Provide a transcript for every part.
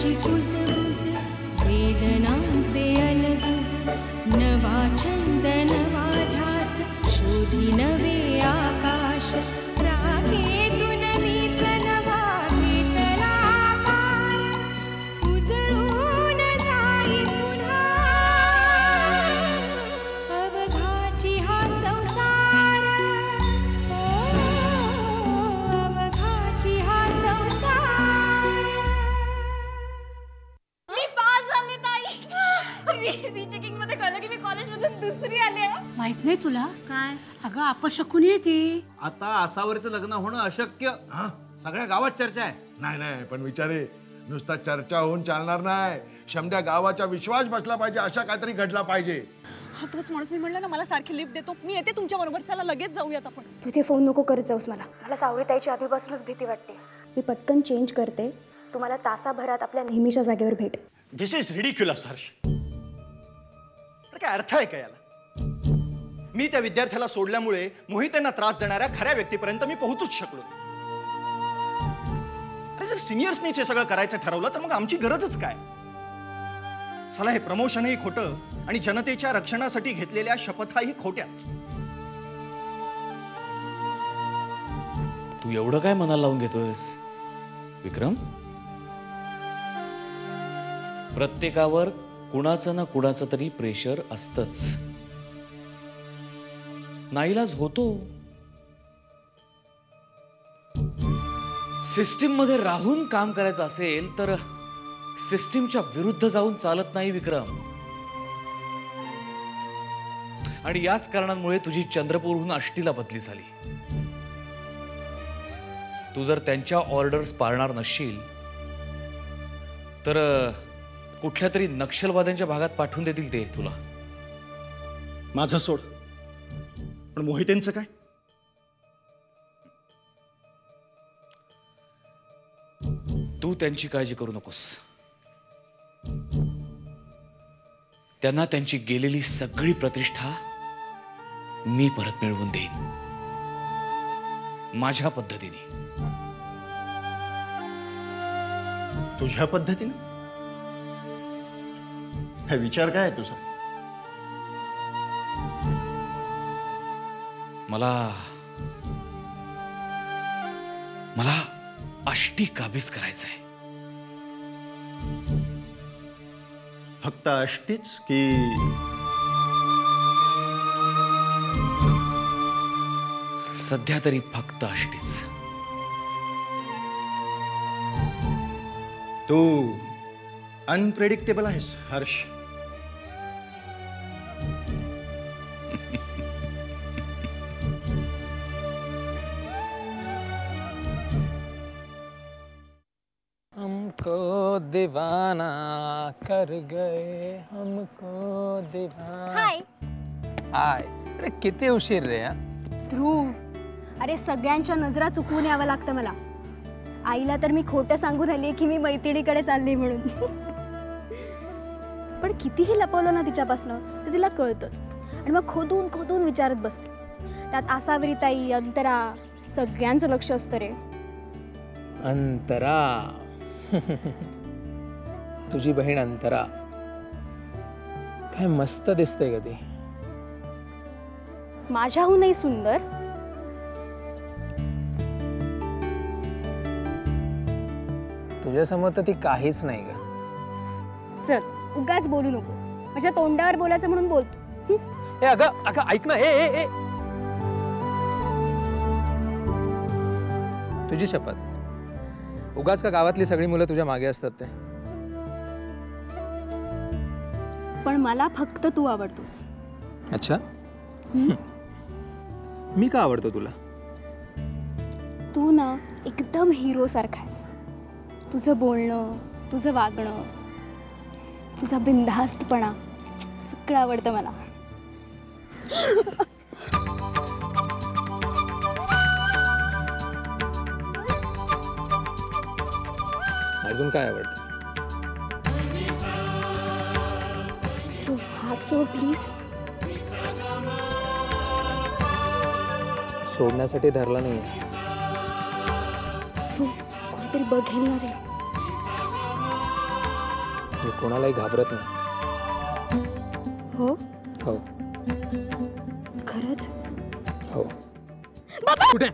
मनाची कुजबुज वेदनांचे अलगुज नवा छंद नवा ध्यास शोधी नवे आकाश राखेतून मीच नवा घेतला आकार उजळून जाई पुन्हा अवघाची हा संसार अवघाची हा संसार. मी पास झाले ताई. रीचेकिंग मध्ये कळलं की मी कॉलेजमधून दुसरी आले. माहित नाही तुला काय? अगं अपशकुन येते. आता आसावरचं लग्न होणं अशक्य. सगळ्या गावात चर्चा आहे. नाही पण विचारे नुसता चर्चा होऊन चालणार नाही. समजा गावाचा विश्वास बसला पाहिजे अशा काहीतरी घडला पाहिजे. हा तोच माणूस. मी म्हणलं ना मला सारखी लिफ्ट देतो. मी येते तुमच्या बरोबर. चला लगेच जाऊयात आपण. तू ते फोन नको करत जाऊस. मला सावळीताईची आधीपासूनच भीती वाटते. मी पटकन चेंज करते. तुम्हाला तासाभरात आपल्या नेहमीच्या जागेवर भेट. दिस इज रिडिक्युलस हर्ष. काय अर्थ आहे का याला? मी त्या विद्यार्थ्याला सोडल्यामुळे मोहितांना त्रास देणाऱ्या खऱ्या व्यक्तीपर्यंत मी पोहोचूच शकलो. अरे जर सिनियर्सनी हे सगळं करायचं ठरवलं तर मग आमची गरजच काय? चला हे प्रमोशनही खोटं आणि जनतेच्या रक्षणासाठी घेतलेल्या शपथाही खोट्याच. तू एवढं काय मनाला लावून घेतोयस विक्रम? प्रत्येकावर कुणाचं ना कुणाचं तरी प्रेशर असतंच. नाईलाज होतो. सिस्टीम मध्ये राहून काम करायचं असेल तर सिस्टीमच्या विरुद्ध जाऊन चालत नाही विक्रम. आणि याच कारणांमुळे तुझी चंद्रपूरहून आष्टीला बदली झाली. तू जर त्यांच्या ऑर्डर्स पाळणार नसशील तर कुठल्या तरी नक्षलवाद्यांच्या भागात पाठवून देतील ते तुला. माझं सोड, पण मोहितेंचं काय? तू त्यांची काळजी करू नकोस. त्यांना त्यांची गेलेली सगळी प्रतिष्ठा मी परत मिळवून देईन माझ्या पद्धतीने. तुझ्या पद्धतीने? हा विचार काय आहे तुझा? मला आष्टी काबीज करायचंय. फक्त आष्टीच की सध्या तरी फक्त आष्टीच. तू अनप्रेडिक्टेबल आहेस हर्ष. हमको दीवाना कर गए, हमको दीवाना. हाय हाय. अरे किती उशीर रे. ध्रुव, अरे सगळ्यांच्या नजरा चुकवून यावं लागतं मला. आईला तर मी खोटं सांगून आली की मी मैत्रिणीकडे चालली म्हणून. पण कितीही लपवलं ना तिच्यापासनं तर तिला कळतंच. आणि मग खोदून खोदून विचारत बसते. त्यात आसावरीताई, अंतरा, सगळ्यांचं लक्ष असतं रे. अंतरा. तुझी बहीण अंतरा काय मस्त दिसते ग ती. माझ्याहूनही सुंदर. तुझ्यासमोर तर ती काहीच नाही ग. चल उगाच बोलू नकोस. माझ्या तोंडावर बोलायचं म्हणून बोलतोस. ए अगं अगं ऐक ना. ए तुझी शपथ. उगाच का गावातली सगळी मुलं तुझ्या मागे असतात ते. पण मला फक्त तू आवडतोस. अच्छा. मी का आवडतो तुला? तू ना एकदम हिरो सारखा आहेस. तुझं बोलणं, तुझं वागणं, तुझा बिनधास्तपणा सगळं आवडतं मला. अजून काय आवडतं? तू हात सोड प्लीज. सोडण्यासाठी धरला नाही. तू कोणीतरी बघेल ना रे. मी कोणालाही घाबरत नाही. हो हो खरंच हो. कुठे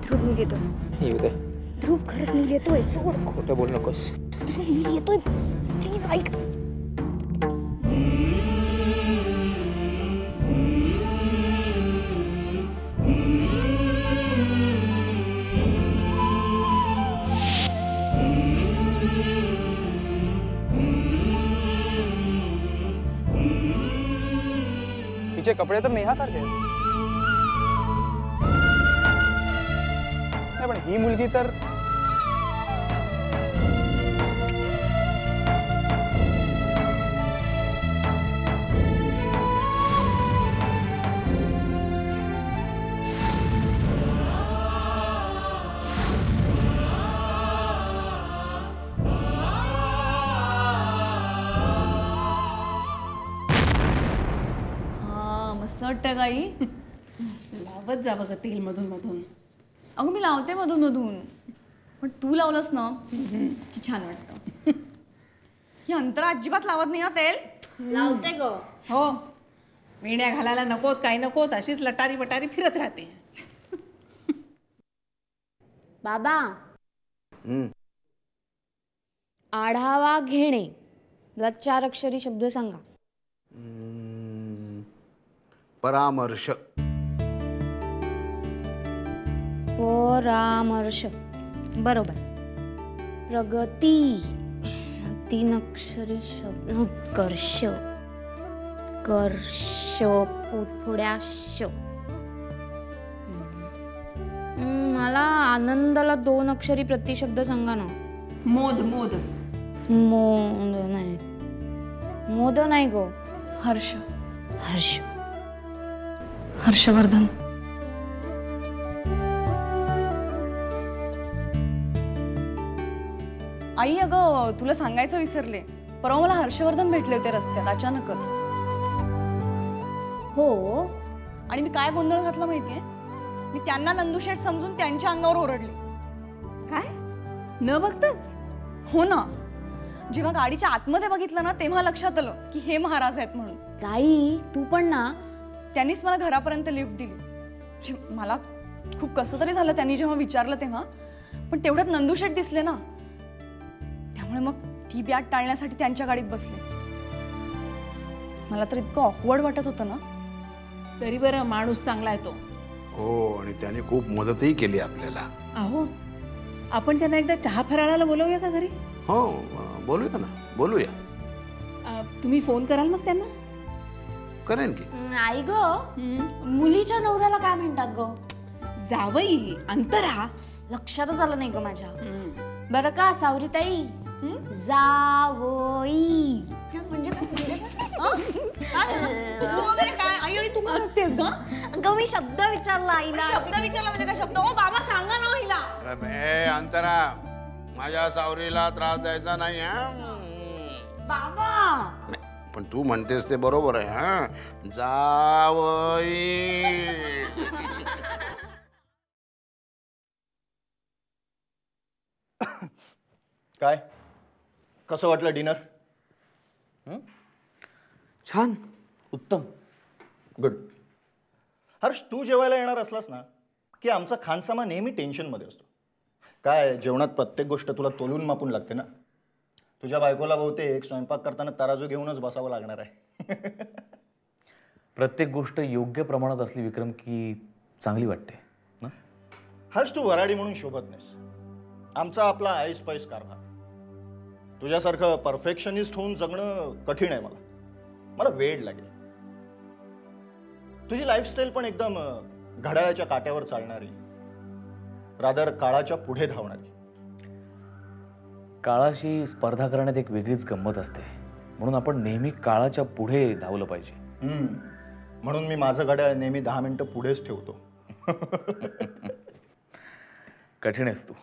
ध्रुव नील येतोय. येऊ दे. ध्रुव खरंच नील येतोय. सोड. खोटं बोलू नकोस. ध्रुव नील येतोय. प्लीज ऐक. तिचे कपडे तर नेहासारखे आहेत. नाही पण ही मुलगी तर हा मस्त वाटतं गाई. लावत जा बघ तेल मधून मधून. अगं मी लावते मधून मधून, पण तू लावलंस ना की छान वाटतं. ही अंतरा अजिबात लावत नाही हा तेल. लावते ग. हो वेण्या घालायला नकोत काय नकोत अशीच लटारी बटारी फिरत राहते. बाबा आढावा घेणे मला 4 अक्षरी शब्द सांगा. परामर्श. परामर्श बरोबर. प्रगती 3 अक्षरी शब्द. कर्ष कर्ष पुढ्या श. मला आनंदाला 2 अक्षरी प्रतिशब्द सांगा ना. मोद मोद. मोद नाही. मोद नाही गो. हर्ष. हर्ष. हर्षवर्धन. आई अगं तुला सांगायचं विसरले, परवा मला हर्षवर्धन भेटले होते रस्त्यात अचानकच. हो आणि मी काय गोंधळ घातला माहितीये, मी त्यांना नंदुशेठ समजून त्यांच्या अंगावर ओरडले. काय न बघताच. हो ना, जेव्हा गाडीच्या आतमध्ये बघितलं ना तेव्हा लक्षात आलं की हे महाराज आहेत म्हणून. ताई तू पण ना. त्यांनीच मला घरापर्यंत लिफ्ट दिली. मला खूप कसं तरी झालं त्यांनी जेव्हा विचारलं तेव्हा, पण तेवढ्यात नंदुशेठ दिसले ना, त्यामुळे मग ती बॅट टाळण्यासाठी त्यांच्या गाडीत बसले. मला तर इतकं ऑकवर्ड वाटत होतं ना. तरी बरं माणूस चांगला आहे तो. हो आणि त्याने खूप मदतही केली आपल्याला. अहो आपण त्यांना एकदा चहा फराळाला बोलवूया का घरी. हो बोलूया ना बोलूया. तुम्ही फोन कराल मग त्यांना. करेन की. आई ग मुलीच्या नवऱ्याला काय म्हणतात ग. जावई अंतरा. लक्षातच आलं नाही ग माझ्या. बरं का सावरीताई. जावई म्हणजे काय आई आणि तू काय असतेस ग. अगं मी शब्द विचारला आईला. शब्द विचारला म्हणजे काय शब्द. ओ बाबा सांगा ना हिला. अंतरा माझ्या सावरीला त्रास द्यायचा नाही हा. बाबा पण तू म्हणतेस ते बरोबर आहे हा. जावई. काय कसं वाटलं डिनर. छान. उत्तम. गुड. हर्ष तू जेवायला येणार असलास ना की आमचा खानसामा नेहमी टेन्शनमध्ये असतो. काय जेवणात प्रत्येक गोष्ट तुला तोलून मापून लागते ना. तुझ्या बायकोला बहुतेक स्वयंपाक करताना तराजू घेऊनच बसावं लागणार आहे. प्रत्येक गोष्ट योग्य प्रमाणात असली विक्रम की चांगली वाटते ना. हर्ष, तू वराडी म्हणून शोभत नाहीस. आमचा आपला आईस पाईस कारभार. तुझ्यासारखं परफेक्शनिस्ट होऊन जगणं कठीण आहे. मला वेळ लागेल. तुझी लाईफस्टाईल पण एकदम घड्याळाच्या काट्यावर चालणारी, रादर काळाच्या पुढे धावणारी. काळाशी स्पर्धा करण्यात एक वेगळीच गंमत असते, म्हणून आपण नेहमी काळाच्या पुढे धावलं पाहिजे. म्हणून मी माझं घड्याळ नेहमी 10 मिनिटं पुढेच ठेवतो. कठीण आहेस तू.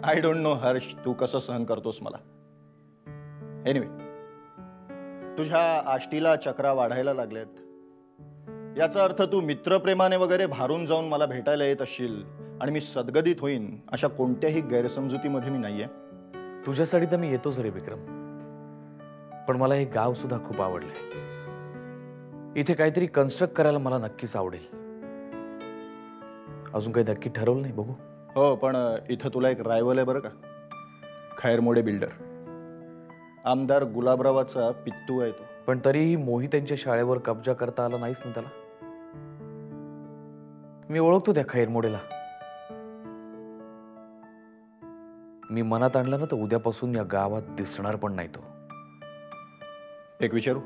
आय डोंट नो हर्ष, तू कसं सहन करतोस मला. एनिवे, तुझ्या आष्टीला चक्रा वाढायला लागल्यात. याचा अर्थ तू मित्रप्रेमाने वगैरे भारून जाऊन मला भेटायला येत असशील आणि मी सद्गदित होईन अशा कोणत्याही गैरसमजुतीमध्ये मी नाहीये. तुझ्यासाठी तर मी येतोच रे विक्रम, पण मला हे गाव सुद्धा खूप आवडलंय. इथे काहीतरी कन्स्ट्रक्ट करायला मला नक्कीच आवडेल. अजून काही नक्की ठरवलं नाही, बघू. हो, पण इथं तुला एक रायवल आहे बरं का. खैरमोडे बिल्डर. आमदार गुलाबरावाचा पित्तू आहे तो. पण तरीही मोहित त्यांच्या शाळेवर कब्जा करता आला नाहीच ना त्याला. मी ओळखतो त्या खैरमोडेला. मी मनात आणलं ना तर उद्यापासून या गावात दिसणार पण नाही तो. एक विचारू,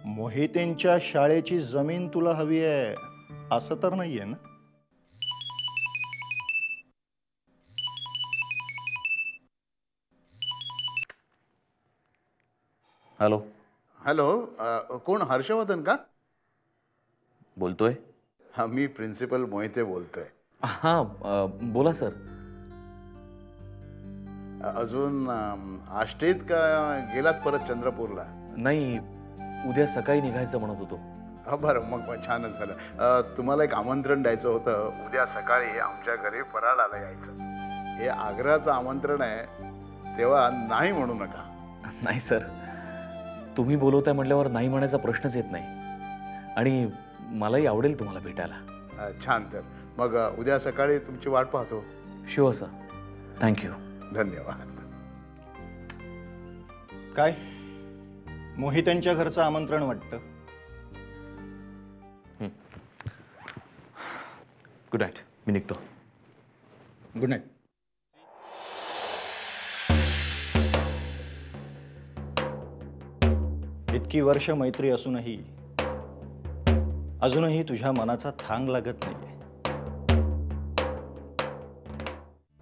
मोहितेंच्या शाळेची जमीन तुला हवी आहे असं तर नाहीये ना? हॅलो. हॅलो, कोण? हर्षवर्धन का बोलतोय? हा, मी प्रिन्सिपल मोहिते बोलतोय. हां, बोला सर. अजून आष्टीत का गेलात परत चंद्रपूरला? नाही, उद्या सकाळी निघायचं म्हणत होतो. हा, बरं, मग छानच झालं. तुम्हाला एक आमंत्रण द्यायचं होतं. उद्या सकाळी आमच्या घरी फराळाला यायचं. हे आग्र्याचं आमंत्रण आहे, तेव्हा नाही म्हणू नका. नाही सर, तुम्ही बोलवताय म्हटल्यावर नाही म्हणायचा प्रश्नच येत नाही. आणि मलाही आवडेल तुम्हाला भेटायला. छान, तर मग उद्या सकाळी तुमची वाट पाहतो. Sure sir. थँक्यू. धन्यवाद. काय मोहितांच्या घरचं आमंत्रण वाटतं? Good night. मी निघतो. Good night. इतकी वर्ष मैत्री असूनही अजूनही तुझ्या मनाचा थांग लागत नाहीये.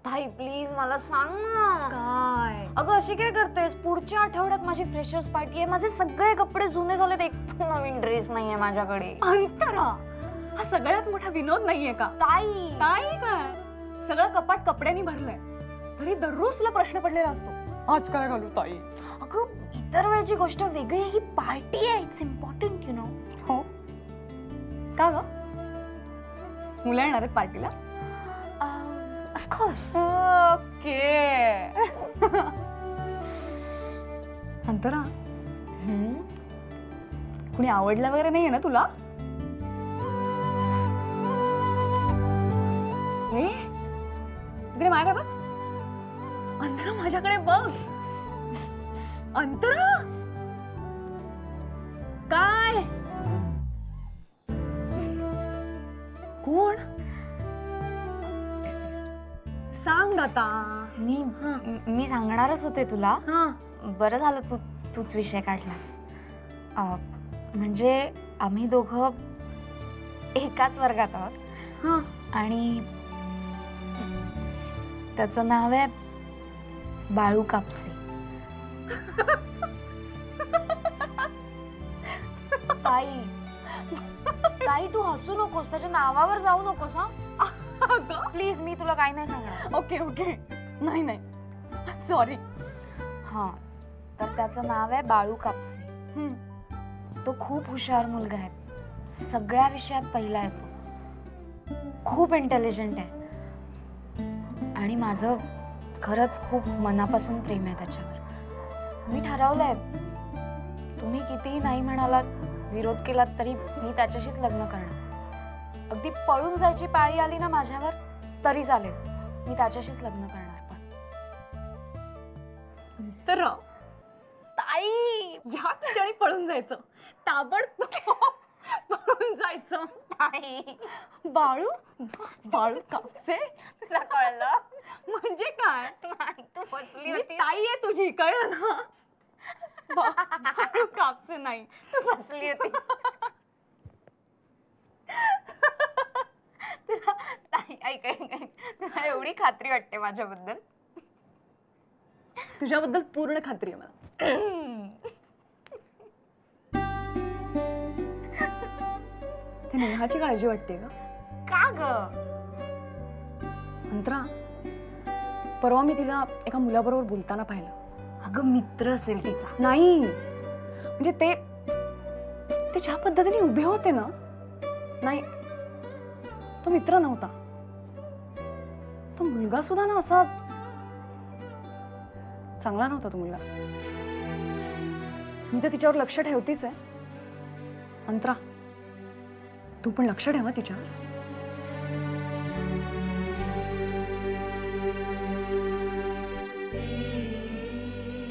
ताई प्लीज मला सांग ना. काय अगं अशी काय करतेस? पुढच्या आठवड्यात माझी फ्रेशर्स पार्टी आहे. माझे सगळे कपडे जुने झालेत, एक नवीन ड्रेस नाहीये माझ्याकडे. अंतरा, हा सगळ्यात मोठा विनोद नाहीये का? ताई काय काय सगळं कपाट कपड्यांनी भरलंय, तरी दररोज तुला प्रश्न पडलेला असतो, आज काय घालू ताई? अगं इतर वेळची गोष्ट वेगळी, ही पार्टी आहे, इट्स इम्पॉर्टंट, यू नो. हो का ग? मुलं येणार आहेत पार्टीला? ऑफकोर्स. ओके. अंतरा, कुणी आवडलं वगैरे नाहीये ना तुला? इकडे माझ्याकडे बघ. अंतरा, माझ्याकडे बघ. अंतरा, काय? कोण? सांग आता. मी सांगणारच होते तुला. बरं झालं तूच विषय काढलास. म्हणजे आम्ही दोघं एकाच वर्गात आहोत आणि त्याचं नाव आहे बाळू कापसे. ताई ताई तू हसू नकोस, त्याच्या नावावर जाऊ नकोस. हा प्लीज, मी तुला काही नाही सांगणार. Okay okay. नाही नाही, सॉरी. हा, तर त्याचं नाव आहे बाळू कापसे. तो खूप हुशार मुलगा आहे, सगळ्या विषयात पहिला आहे. तो खूप इंटेलिजंट आहे आणि माझं खरंच खूप मनापासून प्रेम आहे त्याच्यावर. मी ठरवलंय, तुम्ही कितीही नाही म्हणालात, विरोध केलात तरी मी त्याच्याशीच लग्न करणार. अगदी पळून जायची पाळी आली ना माझ्यावर तरी चालेल, मी त्याच्याशीच लग्न करणार. तर ताई या क्षणी पळून जायचं, ताबडतोब पळून जायचं. बाळू बाळू कापसे, तुला कळलं म्हणजे काय? तू बसली मी होती, ताई आहे तुझी, कळलं ना? बाळू कापसे नाही, तू बसली होती. तुला ऐक तुला एवढी खात्री वाटते माझ्याबद्दल? तुझ्याबद्दल पूर्ण खात्री आहे मला. ते नेहाची काळजी वाटते का? का ग? अंतरा, परवा मी तिला एका मुलाबरोबर बोलताना पाहिलं. अगं मित्र असेल तिचा. नाही म्हणजे ते ज्या पद्धतीने उभे होते ना, नाही तो मित्र नव्हता. तो मुलगा सुद्धा ना असा चांगला नव्हता. तो मुलगा, मी तर तिच्यावर लक्ष ठेवतीच आहे. अंतरा, तू पण लक्ष ठेव तिच्यावर.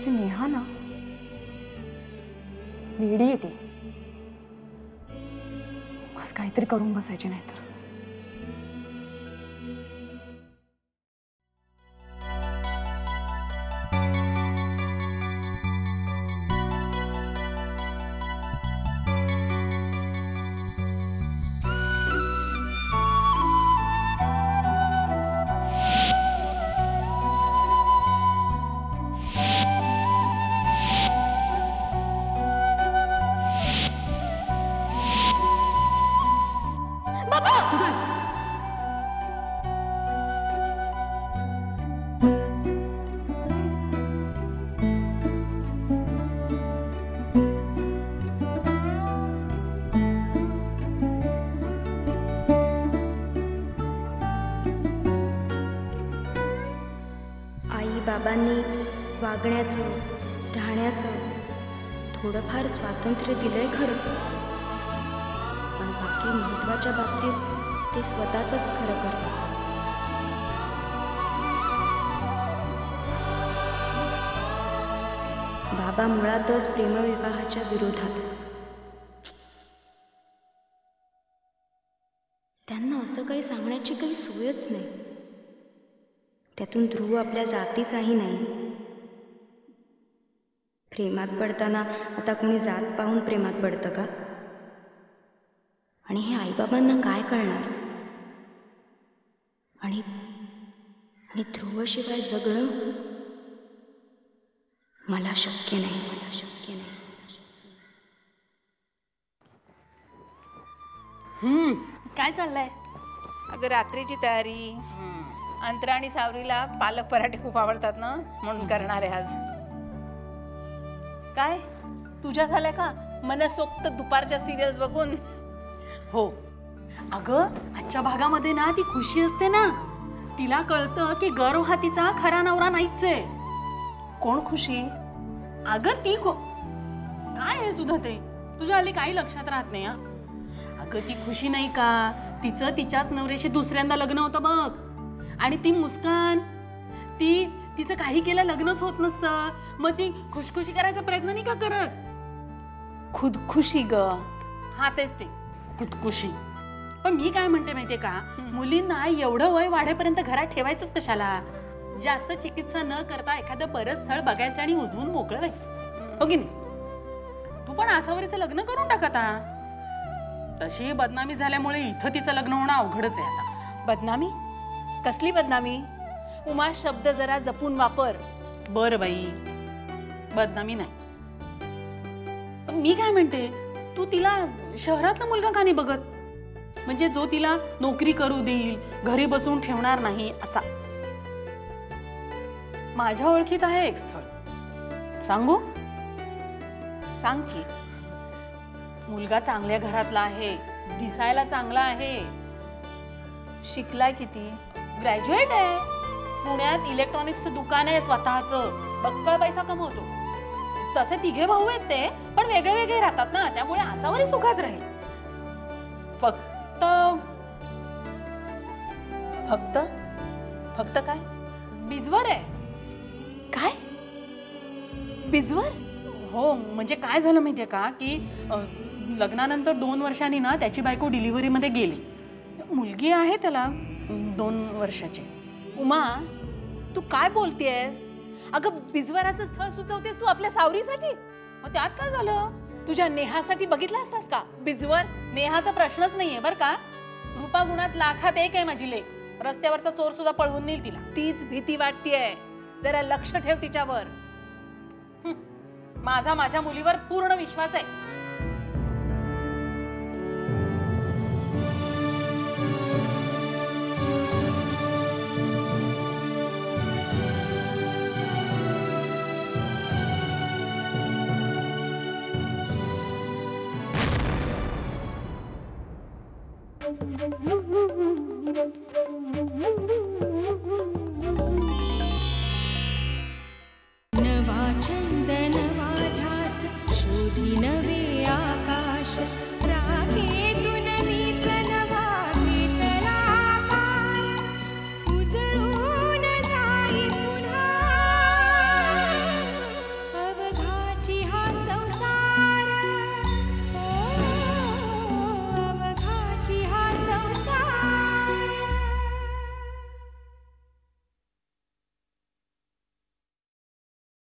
नेहा ना वेडी येते, आज काहीतरी करून बसायची नाही तर. बाबांनी वागण्याचं राहण्याचं थोडंफार स्वातंत्र्य दिलंय खरं, पण बाकी महत्त्वाच्या बाबतीत ते स्वतःचंच खरं करतात. बाबा मुळातच प्रेमविवाहाच्या विरोधात. त्यांना असं काही सांगण्याची काही सोयच नाही. त्यातून ध्रुव आपल्या जातीचाही नाही. प्रेमात पडताना आता कोणी जात पाहून प्रेमात पडतं का? आणि हे आईबाबांना काय कळणार? आणि ध्रुवशिवाय जगणं मला शक्य नाही. मला शक्य नाही. काय चाललंय? अगं रात्रीची तयारी. अंतरा आणि सावरीला पालक पराठे खूप आवडतात ना, म्हणून करणार आहे आज. काय तुझ्या झाल्या का मनसोक्त दुपारच्या सिरियल्स बघून? हो अगं, आजच्या भागामध्ये ना ती खुशी असते ना, तिला कळतं की गौरव हा तिचा खरा नवरा नाहीच आहे. कोण खुशी? अगं ती काय आहे सुद्धा ते तुझ्या हल्ली काही लक्षात राहत नाही. अगं ती खुशी नाही का, तिचं तिच्याच नवऱ्याशी दुसऱ्यांदा लग्न होतं बघ. आणि ती मुस्कान, तिचं काही केलं लग्नच होत नसतं, मग ती खुशखुशी करायचा प्रयत्न नाही का करत? खुदखुशी ग. हा तेच ते खुदखुशी. पण मी काय म्हणते माहितीये का, मुलींना एवढं वय वाढेपर्यंत घरात ठेवायचंच कशाला? जास्त चिकित्सा न करता एखादं बरं स्थळ बघायचं आणि उजवून मोकळं व्हायचं, हो की नाही? तू पण आसावरीचं लग्न करून टाकत. तशी बदनामी झाल्यामुळे इथं तिचं लग्न होणं अवघडच आहे आता. बदनामी? कसली बदनामी? उमा, शब्द जरा जपून वापर. बरं बाई, बदनामी नाही. मी काय म्हणते, तू तिला शहरातला मुलगा का नाही बघत? म्हणजे जो तिला नोकरी करू देईल, घरी बसून ठेवणार नाही असा. माझ्या ओळखीत आहे एक स्थळ, सांगू? सांग की. मुलगा चांगल्या घरातला आहे, दिसायला चांगला आहे, शिकलाय किती? ग्रॅज्युएट आहे, पुण्यात इलेक्ट्रॉनिक्सचं दुकान आहे स्वतःचं, बक्कळ पैसा कमवतो. तसे तिघे भाऊ आहेत ते, पण वेगळे वेगळे राहतात ना, त्यामुळे आसावरी सुखात राहील. फक्त काय? बिजवर आहे. काय? बिजवर? हो म्हणजे काय झालं माहितीये का की लग्नानंतर 2 वर्षांनी ना त्याची बायको डिलिव्हरीमध्ये गेली. मुलगी आहे त्याला 2 वर्षाची. उमा तू काय बोलतेस? अगं बिजवराचं स्थळ सुचवतेस तू आपल्या सावरीसाठी? मग त्यात काय झालं? तुझ्या नेहासाठी बघितलं असतास का बिजवर? नेहाचा प्रश्नच नाहीये बरं का. रूपागुणात लाखात एक आहे माझी लेक. रस्त्यावरचा चोर सुद्धा पळवून नेईल तिला. तीच भीती वाटतेय. जरा लक्ष ठेव तिच्यावर. माझा माझ्या मुलीवर पूर्ण विश्वास आहे.